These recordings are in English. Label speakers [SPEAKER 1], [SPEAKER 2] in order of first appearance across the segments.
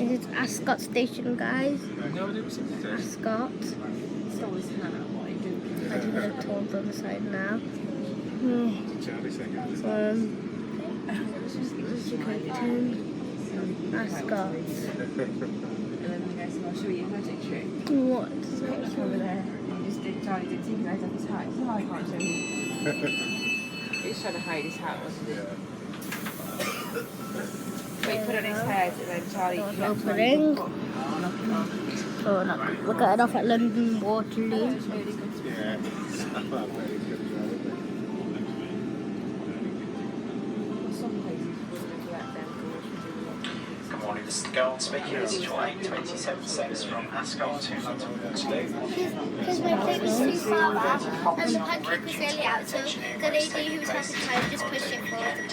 [SPEAKER 1] This is Ascot station, guys. Ascot. I just got a toll on the side now. Ascot.
[SPEAKER 2] I'll show you a magic trick.
[SPEAKER 1] What?
[SPEAKER 2] Over there. Charlie did synchronize up his hat. So I can't show you. He was trying to hide his hat, wasn't he? So he put it on his head and then Charlie
[SPEAKER 1] Opening. Oh, no. We're getting off at London Waterloo.
[SPEAKER 3] Yeah.
[SPEAKER 4] Good morning, this is Gold speaking. This is your 8:27 service from Ascot to London Waterloo.
[SPEAKER 5] Because my plate was too far back and the pancake was really out, so the lady who was having time just pushed it forward a bit.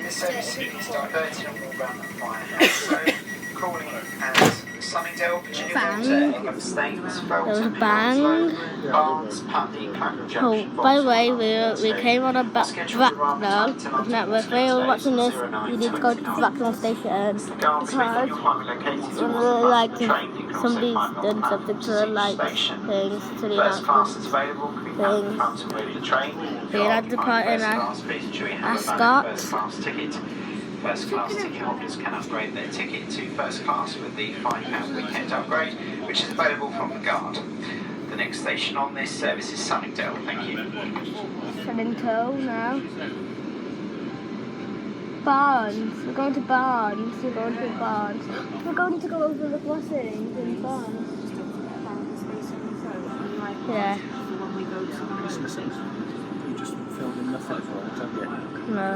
[SPEAKER 4] This service is diverted and will run via Ascot, Crawley and Sunningdale, Virginia Water, England Staines, Felton,
[SPEAKER 1] bang.
[SPEAKER 4] Barnes, Putney, Clapham Junction.
[SPEAKER 1] Oh, by the way, we came on a back now. If you're watching this, you need to go to the Bracknell station because like somebody's done something to the like things to the announcement things. Being at the part in Ascot.
[SPEAKER 4] First class ticket holders can upgrade their ticket to first class with the £5 weekend upgrade, which is available from the Guard. The next station on this service is Sunningdale. Thank you.
[SPEAKER 1] Sunningdale now. Barnes. We're going to Barnes. We're going to Barnes. We're going to go over the crossings in Barnes. Yeah.
[SPEAKER 3] Christmas Eve. You just filled in the photo, don't you?
[SPEAKER 1] No.